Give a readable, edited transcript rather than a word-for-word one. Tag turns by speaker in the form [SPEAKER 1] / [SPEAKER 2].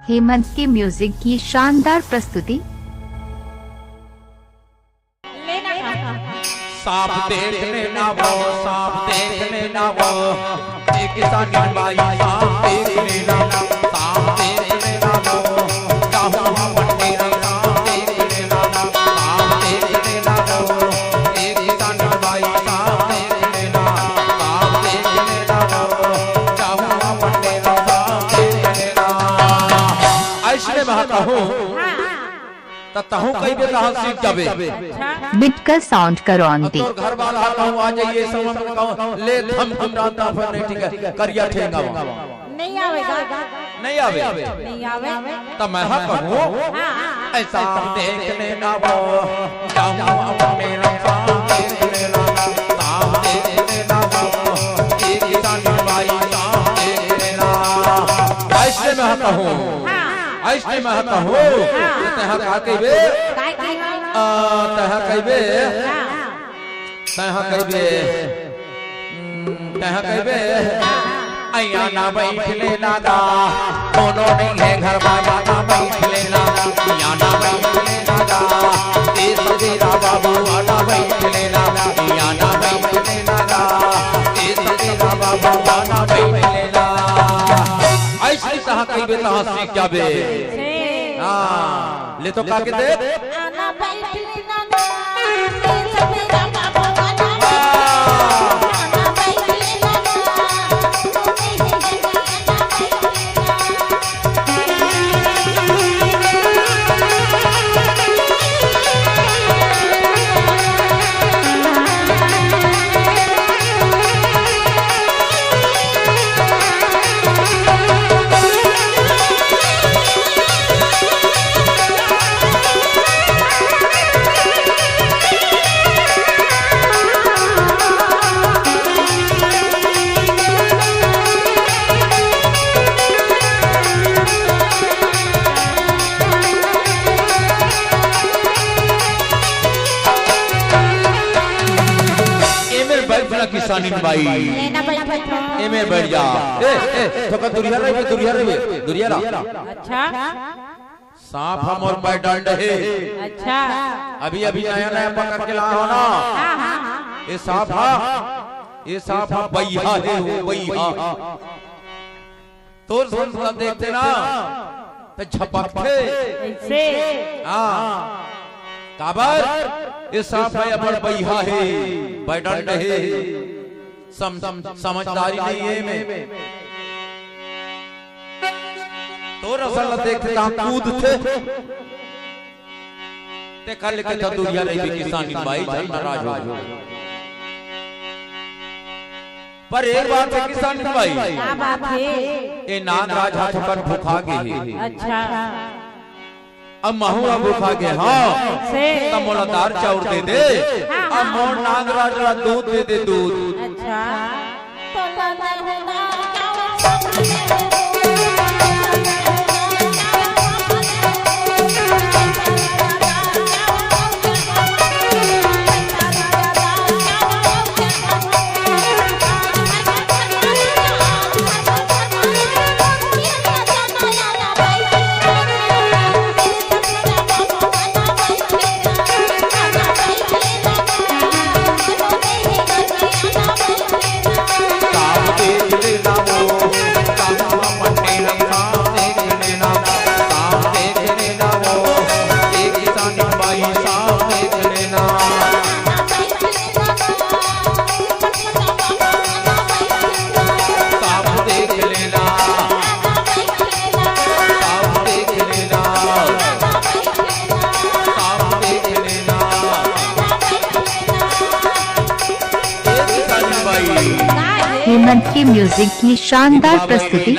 [SPEAKER 1] हेमंत के म्यूजिक की शानदार प्रस्तुति।
[SPEAKER 2] सांप देखने ना वो, सांप देखने ना वो, एक किसान भाई सांप देखने ना, सांप देखने ना वो, चाहूँ हम पट्टी रे सांप देखने ना, सांप देखने ना वो, एक किसान भाई सांप देखने ना, सांप देखने ना वो, चाहूँ हम पट्टी रे सांप देखने ना। ऐसे में कहूँ तहु कई बे कहां सीख जाबे
[SPEAKER 1] बिटकर साउंड करो अंती
[SPEAKER 2] और घर वाला कहूं आ जाइए समझ में कहूं ले थम राता पर नहीं ठीक है करिया ठेंगा
[SPEAKER 3] नहीं आवेगा
[SPEAKER 2] नहीं आवे तब मैं कहूं ऐसा देखने ना वो जाऊं अपने रंग देखने ना साम देखने ना वो एक किसान भाई साम देखने ना ऐसे मैं कहूं ऐसे मैं कहूं तह का कइबे तह कइबे अया ना बैठ लेना दा कोनो नहीं है घर वाला ना बैठ लेना अया ना बैठ लेना दा तेरा बाबू आना बैठ लेना अया ना बैठ लेना दा तेरा बाबू आना बैठ लेना ऐसे कहा कइबे तहां सीख जाबे हां ले तो का के दे आना बैठ लेना दा तेरा बाबू आना आना बैठ लेना किसानी भाई एमे बैठ जा तो का दुरिया रे
[SPEAKER 3] अच्छा
[SPEAKER 2] सांप हम और पैर डांड है
[SPEAKER 3] अच्छा
[SPEAKER 2] अभी नया पकड़ के लाया हो ना ये सांप बैहा है बैहा तो सुन देखते ना तो झपकते
[SPEAKER 3] ऐसे
[SPEAKER 2] हां काबर ये सांप है अपन बैहा है बैडंड है समझदारी नहीं है में तो रसल देखते हम कूद थे ते कल के तो दुनिया नहीं भी किसानी भाई नाराज हो पर एक बात है किसानी भाई
[SPEAKER 3] क्या बात है
[SPEAKER 2] ये नागराज हाथ पर भूखा गए
[SPEAKER 3] अच्छा
[SPEAKER 2] अब महुआ भूखा के हाँ तब मोला दार चाउर दे दे अब मोर नागराज ला दूध दे दे दूध
[SPEAKER 3] अच्छा
[SPEAKER 1] हेमंत के म्यूजिक की शानदार प्रस्तुति।